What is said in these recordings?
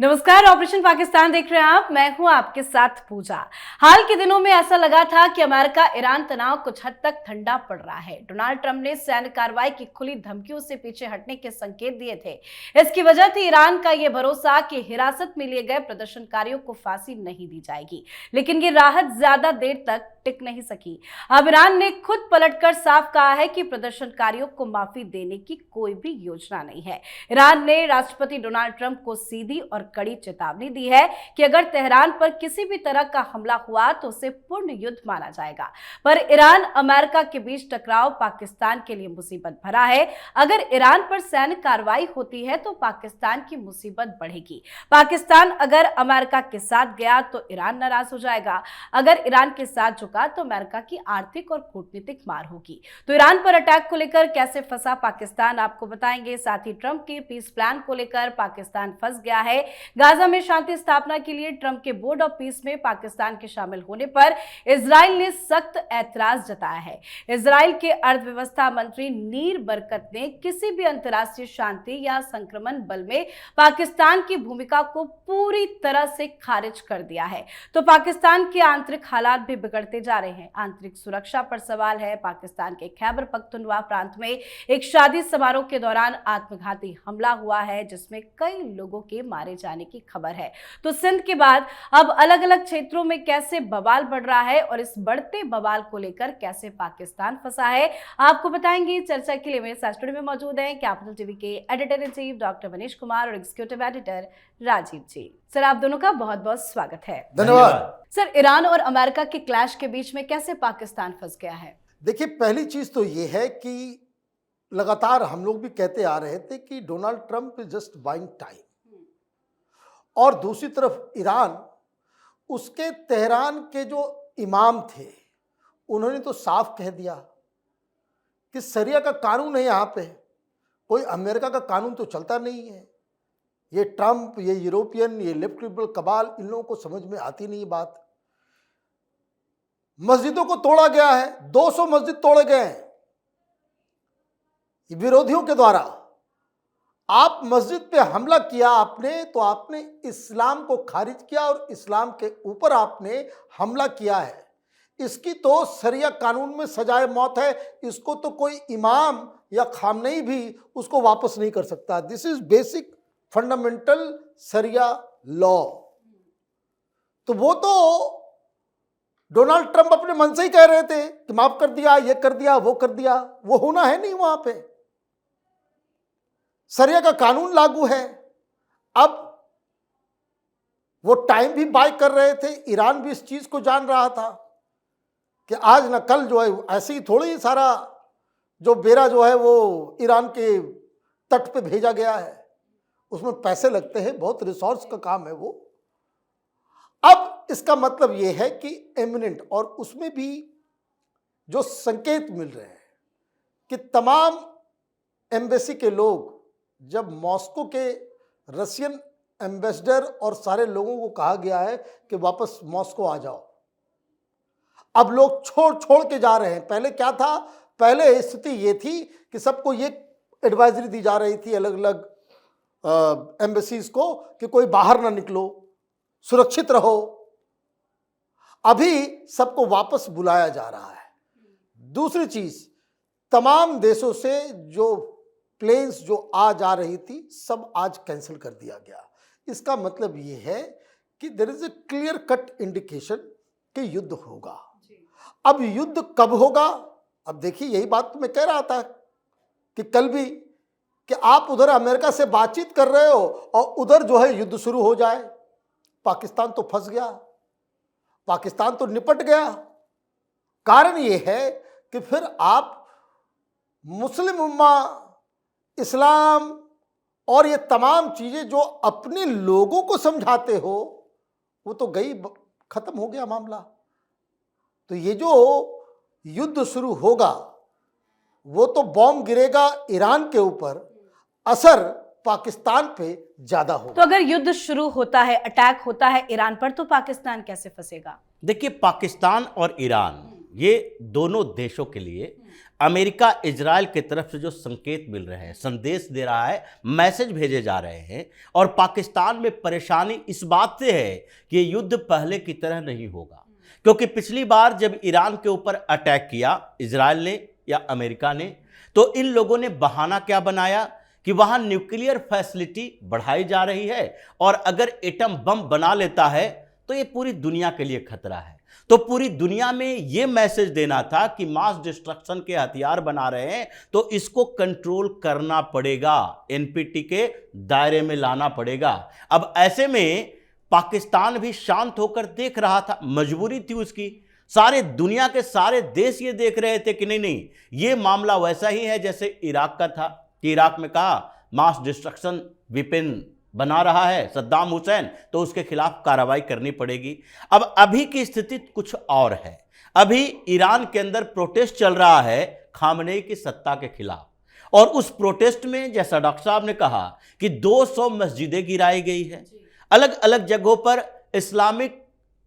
नमस्कार, ऑपरेशन पाकिस्तान देख रहे हैं आप। मैं हूं आपके साथ पूजा। हाल के दिनों में ऐसा लगा था कि अमेरिका ईरान तनाव कुछ हद तक ठंडा पड़ रहा है। डोनाल्ड ट्रंप ने सैन्य कार्रवाई की खुली धमकियों से पीछे हटने के संकेत दिए थे। इसकी वजह थी ईरान का यह भरोसा कि हिरासत में लिए गए प्रदर्शनकारियों को फांसी नहीं दी जाएगी। लेकिन ये राहत ज्यादा देर तक टिक नहीं सकी। अब ईरान ने खुद पलटकर साफ कहा है कि प्रदर्शनकारियों को माफी देने की कोई भी योजना नहीं है। ईरान ने राष्ट्रपति डोनाल्ड ट्रंप को सीधी और कड़ी चेतावनी दी है कि अगर तेहरान पर किसी भी तरह का हमला हुआ तो उसे पूर्ण युद्ध माना जाएगा। पर ईरान अमेरिका के बीच टकराव पाकिस्तान के लिए मुसीबत भरा है। अगर ईरान पर सैन्य कार्रवाई होती है तो पाकिस्तान की मुसीबत बढ़ेगी। पाकिस्तान अगर अमेरिका के साथ गया तो ईरान नाराज हो जाएगा। अगर ईरान के साथ झुका तो अमेरिका की आर्थिक और कूटनीतिक मार होगी। तो ईरान पर अटैक को लेकर कैसे फंसा पाकिस्तान, आपको बताएंगे। साथ ही ट्रंप के पीस प्लान को लेकर पाकिस्तान फंस गया है। गाजा में शांति स्थापना के लिए ट्रंप के बोर्ड ऑफ पीस में पाकिस्तान के शामिल होने पर इजराइल ने सख्त ऐतराज जताया है। इजराइल के अर्थव्यवस्था मंत्री नीर बरकत ने किसी भी अंतर्राष्ट्रीय शांति या संक्रमण बल में पाकिस्तान की भूमिका को पूरी तरह से खारिज कर दिया है। तो पाकिस्तान के आंतरिक हालात भी बिगड़ते जा रहे हैं। आंतरिक सुरक्षा पर सवाल है। पाकिस्तान के खैबर पख्तूनख्वा प्रांत में एक शादी समारोह के दौरान आत्मघाती हमला हुआ है, जिसमें कई लोगों के मारे जाने की खबर है। तो सिंध के बाद अब अलग अलग क्षेत्रों में कैसे बवाल बढ़ रहा है और इस बढ़ते बवाल को लेकर कैसे पाकिस्तान फंसा है, आपको बताएंगे। चर्चा के लिए मेरे साथ स्टूडियो में मौजूद हैं कैपिटल टीवी के editor in chief doctor Manish Kumar और एग्जीक्यूटिव एडिटर राजीव जी। सर, आप दोनों का बहुत बहुत स्वागत है। धन्यवाद। सर, ईरान और अमेरिका के क्लैश के बीच में कैसे पाकिस्तान फंस गया है? देखिए, पहली चीज तो ये है कि लगातार हम लोग भी कहते आ रहे थे कि Donald Trump is just buying time, और दूसरी तरफ ईरान, उसके तेहरान के जो इमाम थे उन्होंने तो साफ कह दिया कि शरिया का कानून है, यहाँ पे कोई अमेरिका का कानून तो चलता नहीं है। ये ट्रंप, ये यूरोपियन, ये लेफ्ट लिबरल कबाल, इन लोगों को समझ में आती नहीं बात। मस्जिदों को तोड़ा गया है, 200 मस्जिद तोड़े गए हैं विरोधियों के द्वारा। आप मस्जिद पे हमला किया आपने, तो आपने इस्लाम को खारिज किया और इस्लाम के ऊपर आपने हमला किया है। इसकी तो शरिया कानून में सजाए मौत है। इसको तो कोई इमाम या खामनेई भी उसको वापस नहीं कर सकता। दिस इज बेसिक फंडामेंटल शरिया लॉ। तो वो तो डोनाल्ड ट्रंप अपने मन से ही कह रहे थे कि माफ कर दिया, ये कर दिया, वो कर दिया। वो होना है नहीं, वहां पे शरिया का कानून लागू है। अब वो टाइम भी बाय कर रहे थे। ईरान भी इस चीज को जान रहा था कि आज न कल जो है ऐसे ही थोड़ी सारा जो बेरा जो है वो ईरान के तट पे भेजा गया है। उसमें पैसे लगते हैं, बहुत रिसोर्स का काम है वो। अब इसका मतलब ये है कि एमिनेंट, और उसमें भी जो संकेत मिल रहे हैं कि तमाम एम्बेसी के लोग, जब मॉस्को के रशियन एम्बेसडर और सारे लोगों को कहा गया है कि वापस मॉस्को आ जाओ, अब लोग छोड़ के जा रहे हैं। पहले क्या था? पहले स्थिति ये थी कि सबको ये एडवाइजरी दी जा रही थी अलग अलग एम्बेसीज को कि कोई बाहर ना निकलो, सुरक्षित रहो। अभी सबको वापस बुलाया जा रहा है। दूसरी चीज, तमाम देशों से जो प्लेन्स जो आ जा रही थी सब आज कैंसिल कर दिया गया। इसका मतलब ये है कि there is a clear cut indication कि युद्ध होगा। अब युद्ध कब होगा? अब देखिए, यही बात तो मैं कह रहा था कि कल भी, कि आप उधर अमेरिका से बातचीत कर रहे हो और उधर जो है युद्ध शुरू हो जाए। पाकिस्तान तो फंस गया, पाकिस्तान तो निपट गया। कारण ये है कि फिर आप मुस्लिम उम्मा, इस्लाम और ये तमाम चीजें जो अपने लोगों को समझाते हो, वो तो गई, खत्म हो गया मामला। तो ये जो युद्ध शुरू होगा वो तो बॉम्ब गिरेगा ईरान के ऊपर, असर पाकिस्तान पे ज्यादा होगा। तो अगर युद्ध शुरू होता है, अटैक होता है ईरान पर, तो पाकिस्तान कैसे फंसेगा? देखिए, पाकिस्तान और ईरान, ये दोनों देशों के लिए अमेरिका इजराइल की तरफ से जो संकेत मिल रहे हैं, संदेश दे रहा है, मैसेज भेजे जा रहे हैं, और पाकिस्तान में परेशानी इस बात से है कि ये युद्ध पहले की तरह नहीं होगा। क्योंकि पिछली बार जब ईरान के ऊपर अटैक किया इजराइल ने या अमेरिका ने, तो इन लोगों ने बहाना क्या बनाया कि वहां न्यूक्लियर फैसिलिटी बढ़ाई जा रही है, और अगर एटम बम बना लेता है तो ये पूरी दुनिया के लिए खतरा है। तो पूरी दुनिया में ये मैसेज देना था कि मास डिस्ट्रक्शन के हथियार बना रहे हैं, तो इसको कंट्रोल करना पड़ेगा, एनपीटी के दायरे में लाना पड़ेगा। अब ऐसे में पाकिस्तान भी शांत होकर देख रहा था, मजबूरी थी उसकी। सारे दुनिया के सारे देश ये देख रहे थे कि नहीं नहीं, ये मामला वैसा ही है जैसे इराक का था, कि इराक में कहा मास डिस्ट्रक्शन वेपन बना रहा है सद्दाम हुसैन, तो उसके खिलाफ कार्रवाई करनी पड़ेगी। अब अभी की स्थिति कुछ और है। अभी ईरान के अंदर प्रोटेस्ट चल रहा है खामनेई की सत्ता के खिलाफ, और उस प्रोटेस्ट में जैसा डॉक्टर साहब ने कहा कि 200 मस्जिदें गिराई गई है, अलग अलग जगहों पर इस्लामिक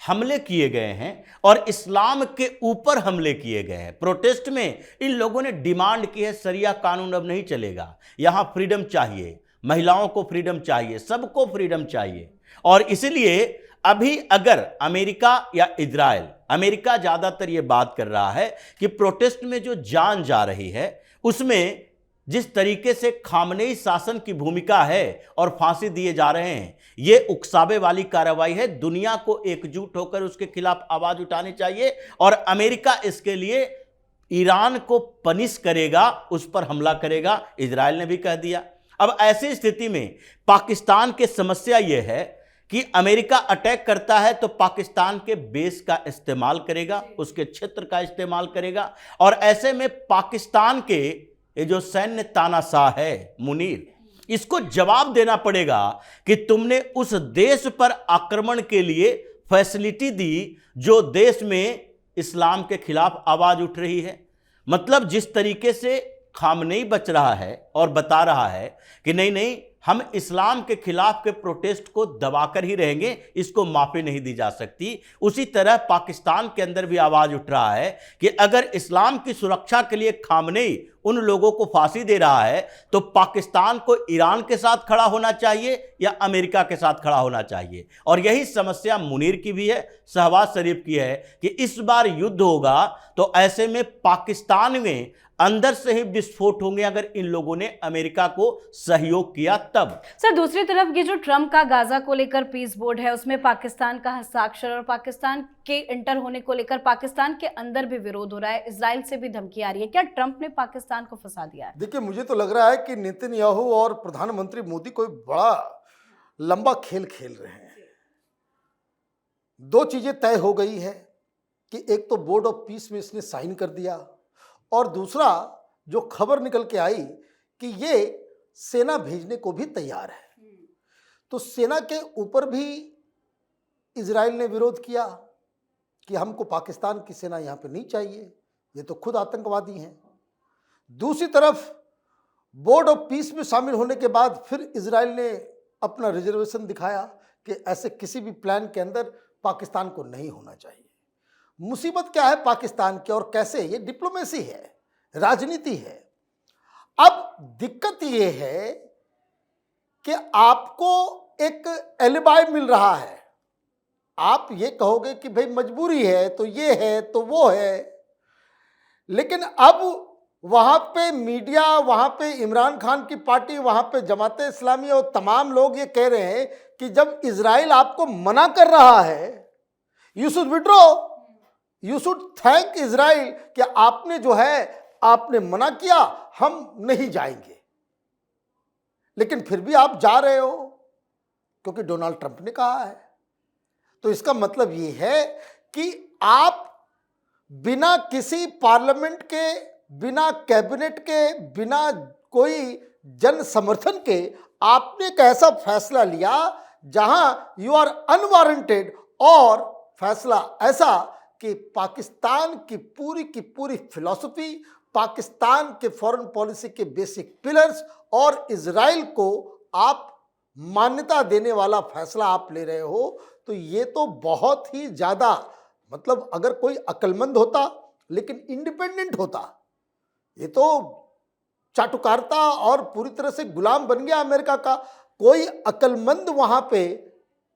हमले किए गए हैं और इस्लाम के ऊपर हमले किए गए हैं। प्रोटेस्ट में इन लोगों ने डिमांड की है शरिया कानून अब नहीं चलेगा, यहां फ्रीडम चाहिए, महिलाओं को फ्रीडम चाहिए, सबको फ्रीडम चाहिए। और इसलिए अभी अगर अमेरिका या इजराइल, अमेरिका ज्यादातर ये बात कर रहा है कि प्रोटेस्ट में जो जान जा रही है उसमें जिस तरीके से खामनेई शासन की भूमिका है और फांसी दिए जा रहे हैं, ये उकसावे वाली कार्रवाई है। दुनिया को एकजुट होकर उसके खिलाफ आवाज उठानी चाहिए, और अमेरिका इसके लिए ईरान को पनिश करेगा, उस पर हमला करेगा, इजराइल ने भी कह दिया। अब ऐसी स्थिति में पाकिस्तान की समस्या यह है कि अमेरिका अटैक करता है तो पाकिस्तान के बेस का इस्तेमाल करेगा, उसके क्षेत्र का इस्तेमाल करेगा, और ऐसे में पाकिस्तान के ये जो सैन्य तानाशाह है मुनीर, इसको जवाब देना पड़ेगा कि तुमने उस देश पर आक्रमण के लिए फैसिलिटी दी जो देश में इस्लाम के खिलाफ आवाज उठ रही है। मतलब जिस तरीके से खामनेई बच रहा है और बता रहा है कि नहीं नहीं, हम इस्लाम के खिलाफ के प्रोटेस्ट को दबाकर ही रहेंगे, इसको माफी नहीं दी जा सकती, उसी तरह पाकिस्तान के अंदर भी आवाज उठ रहा है कि अगर इस्लाम की सुरक्षा के लिए खामनेई उन लोगों को फांसी दे रहा है तो पाकिस्तान को ईरान के साथ खड़ा होना चाहिए या अमेरिका के साथ खड़ा होना चाहिए। और यही समस्या मुनीर की भी है, शहबाज शरीफ की है कि इस बार युद्ध होगा तो ऐसे में पाकिस्तान में अंदर से ही विस्फोट होंगे अगर इन लोगों ने अमेरिका को सहयोग किया तब। सर, दूसरी तरफ ये जो ट्रंप का गाजा को लेकर पीस बोर्ड है, उसमें पाकिस्तान का हस्ताक्षर और पाकिस्तान के इंटर होने को लेकर पाकिस्तान के अंदर भी विरोध हो रहा है, इजराइल से भी धमकी आ रही है। क्या ट्रंप ने पाकिस्तान को फंसा दिया है? देखिए, मुझे तो लग रहा है कि नेतन्याहू और प्रधानमंत्री मोदी कोई बड़ा लंबा खेल खेल रहे हैं। दो चीजें तय हो गई है कि एक तो बोर्ड ऑफ पीस में इसने साइन कर दिया, और दूसरा जो खबर निकल के आई कि ये सेना भेजने को भी तैयार है। तो सेना के ऊपर भी इजराइल ने विरोध किया कि हमको पाकिस्तान की सेना यहाँ पे नहीं चाहिए, ये तो खुद आतंकवादी हैं। दूसरी तरफ बोर्ड ऑफ पीस में शामिल होने के बाद फिर इजराइल ने अपना रिजर्वेशन दिखाया कि ऐसे किसी भी प्लान के अंदर पाकिस्तान को नहीं होना चाहिए। मुसीबत क्या है पाकिस्तान की और कैसे? ये डिप्लोमेसी है, राजनीति है। अब दिक्कत ये है कि आपको एक एलिबाई मिल रहा है। आप ये कहोगे कि भाई मजबूरी है तो ये है तो वो है, लेकिन अब वहां पे मीडिया, वहां पे इमरान खान की पार्टी, वहां पे जमाते इस्लामी और तमाम लोग ये कह रहे हैं कि जब इजराइल आपको मना कर रहा है, you should withdraw, you should thank Israel कि आपने जो है आपने मना किया, हम नहीं जाएंगे। लेकिन फिर भी आप जा रहे हो क्योंकि डोनाल्ड ट्रंप ने कहा है। तो इसका मतलब ये है कि आप बिना किसी पार्लियामेंट के, बिना कैबिनेट के, बिना कोई जन समर्थन के आपने एक ऐसा फैसला लिया जहां यू आर अनवारंटेड, और फैसला ऐसा कि पाकिस्तान की पूरी फिलॉसफी, पाकिस्तान के फॉरेन पॉलिसी के बेसिक पिलर्स और इजराइल को आप मान्यता देने वाला फैसला आप ले रहे हो। तो ये तो बहुत ही ज़्यादा, मतलब अगर कोई अक्लमंद होता लेकिन इंडिपेंडेंट होता ये तो चाटुकारिता और पूरी तरह से गुलाम बन गया अमेरिका का। कोई अक्लमंद वहाँ पे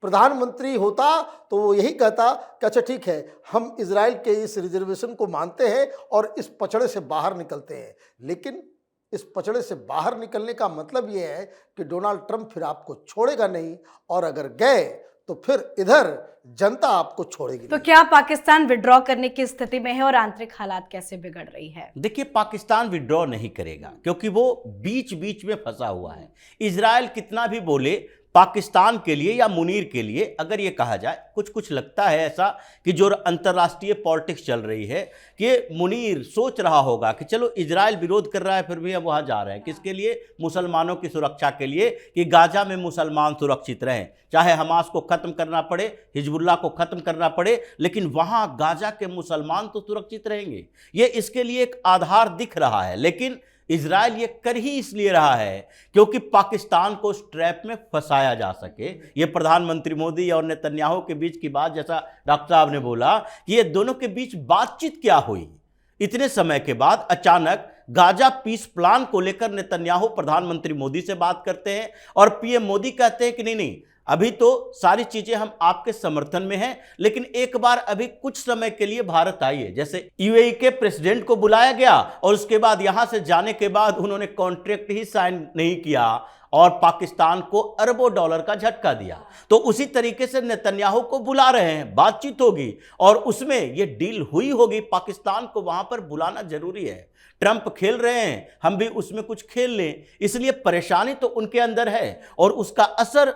प्रधानमंत्री होता तो वो यही कहता कि अच्छा ठीक है, हम इजराइल के इस रिजर्वेशन को मानते हैं और इस पचड़े से बाहर निकलते हैं। लेकिन इस पचड़े से बाहर निकलने का मतलब ये है कि डोनाल्ड ट्रंप फिर आपको छोड़ेगा नहीं, और अगर गए तो फिर इधर जनता आपको छोड़ेगी तो नहीं। क्या पाकिस्तान विड्रॉ करने की स्थिति में है और आंतरिक हालात कैसे बिगड़ रही है? देखिए, पाकिस्तान विड्रॉ नहीं करेगा क्योंकि वो बीच बीच में फंसा हुआ है। इजराइल कितना भी बोले, पाकिस्तान के लिए या मुनीर के लिए अगर ये कहा जाए, कुछ कुछ लगता है ऐसा कि जो अंतर्राष्ट्रीय पॉलिटिक्स चल रही है कि मुनीर सोच रहा होगा कि चलो इजराइल विरोध कर रहा है फिर भी अब वहाँ जा रहे हैं, किसके लिए? मुसलमानों की सुरक्षा के लिए, कि गाजा में मुसलमान सुरक्षित रहें, चाहे हमास को ख़त्म करना पड़े, हिजबुल्लाह को ख़त्म करना पड़े, लेकिन वहाँ गाजा के मुसलमान तो सुरक्षित रहेंगे। ये इसके लिए एक आधार दिख रहा है। लेकिन इजराइल ये कर ही इसलिए रहा है क्योंकि पाकिस्तान को उस ट्रैप में फंसाया जा सके। ये प्रधानमंत्री मोदी और नेतन्याहू के बीच की बात, जैसा डॉक्टर साहब ने बोला कि ये दोनों के बीच बातचीत क्या हुई, इतने समय के बाद अचानक गाजा पीस प्लान को लेकर नेतन्याहू प्रधानमंत्री मोदी से बात करते हैं और पीएम मोदी कहते हैं कि नहीं, अभी तो सारी चीजें हम आपके समर्थन में हैं, लेकिन एक बार अभी कुछ समय के लिए भारत आइए। जैसे यूएई के प्रेसिडेंट को बुलाया गया और उसके बाद यहां से जाने के बाद उन्होंने कॉन्ट्रैक्ट ही साइन नहीं किया और पाकिस्तान को अरबों डॉलर का झटका दिया। तो उसी तरीके से नेतन्याहू को बुला रहे हैं, बातचीत होगी और उसमें यह डील हुई होगी। पाकिस्तान को वहां पर बुलाना जरूरी है। ट्रंप खेल रहे हैं, हम भी उसमें कुछ खेल लें, इसलिए परेशानी तो उनके अंदर है और उसका असर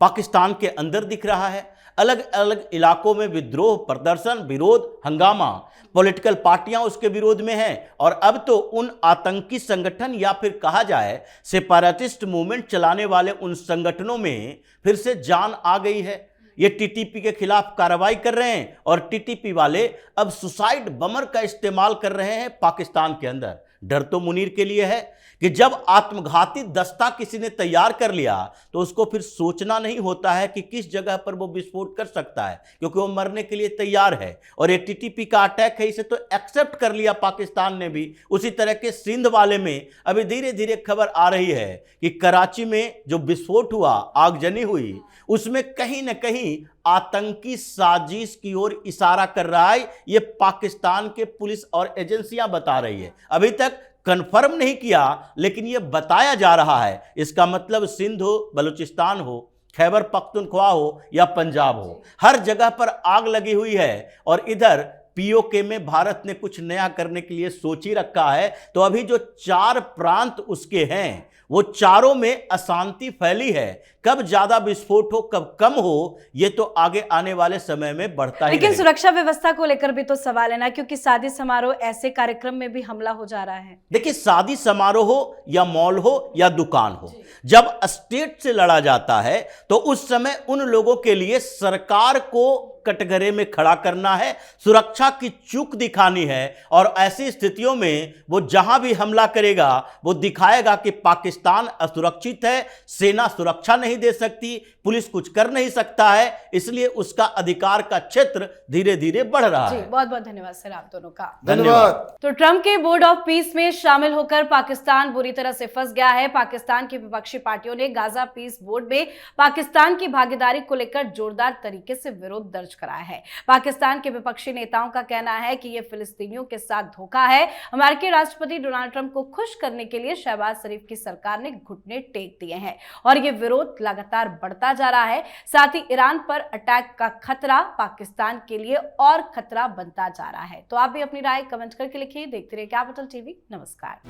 पाकिस्तान के अंदर दिख रहा है। अलग अलग इलाकों में विद्रोह, प्रदर्शन, विरोध, हंगामा, पॉलिटिकल पार्टियां उसके विरोध में हैं और अब तो उन आतंकी संगठन या फिर कहा जाए सेपारेटिस्ट मूवमेंट चलाने वाले उन संगठनों में फिर से जान आ गई है। ये टीटीपी के खिलाफ कार्रवाई कर रहे हैं और टीटीपी वाले अब सुसाइड बमर का इस्तेमाल कर रहे हैं पाकिस्तान के अंदर। डर तो मुनीर के लिए है कि जब आत्मघाती दस्ता किसी ने तैयार कर लिया तो उसको फिर सोचना नहीं होता है कि किस जगह पर वो विस्फोट कर सकता है, क्योंकि वो मरने के लिए तैयार है। और ये टीटीपी का अटैक है, इसे तो एक्सेप्ट कर लिया पाकिस्तान ने भी। उसी तरह के सिंध वाले में अभी धीरे धीरे खबर आ रही है कि कराची में जो विस्फोट हुआ, आगजनी हुई, उसमें कहीं ना कहीं आतंकी साजिश की ओर इशारा कर रहा है। ये पाकिस्तान के पुलिस और एजेंसियां बता रही है, अभी तक कंफर्म नहीं किया लेकिन यह बताया जा रहा है। इसका मतलब सिंध हो, बलूचिस्तान हो, खैबर पख्तूनख्वा हो या पंजाब हो, हर जगह पर आग लगी हुई है। और इधर पीओके में भारत ने कुछ नया करने के लिए सोच ही रखा है। तो अभी जो 4 प्रांत उसके हैं वो चारों में अशांति फैली है। कब ज्यादा विस्फोट हो, कब कम हो, ये तो आगे आने वाले समय में बढ़ता ही लेकिन रहेगा। सुरक्षा व्यवस्था को लेकर भी तो सवाल है ना, क्योंकि शादी समारोह ऐसे कार्यक्रम में भी हमला हो जा रहा है। देखिए, शादी समारोह हो या मॉल हो या दुकान हो, जब स्टेट से लड़ा जाता है तो उस समय उन लोगों के लिए सरकार को कटघरे में खड़ा करना है, सुरक्षा की चूक दिखानी है। और ऐसी स्थितियों में वो जहां भी हमला करेगा वो दिखाएगा कि पाकिस्तान असुरक्षित है, सेना सुरक्षा नहीं दे सकती, पुलिस कुछ कर नहीं सकता है, इसलिए उसका अधिकार का क्षेत्र धीरे धीरे बढ़ रहा जी, है। बहुत बहुत धन्यवाद सर आप दोनों का। धन्यवाद। तो ट्रंप के बोर्ड ऑफ पीस में शामिल होकर पाकिस्तान बुरी तरह से फंस गया है। पाकिस्तान की विपक्षी पार्टियों ने गाजा पीस बोर्ड में पाकिस्तान की भागीदारी को लेकर जोरदार तरीके से विरोध दर्ज कराया है। पाकिस्तान के विपक्षी नेताओं का कहना है कि यह फिलिस्तीनियों के साथ धोखा है। अमेरिकी राष्ट्रपति डोनाल्ड ट्रंप को खुश करने के लिए शहबाज शरीफ की सरकार ने घुटने टेक दिए हैं और यह विरोध लगातार बढ़ता जा रहा है। साथ ही ईरान पर अटैक का खतरा पाकिस्तान के लिए और खतरा बनता जा रहा है। तो आप भी अपनी राय कमेंट करके लिखिए। देखते रहिए कैपिटल टीवी। नमस्कार।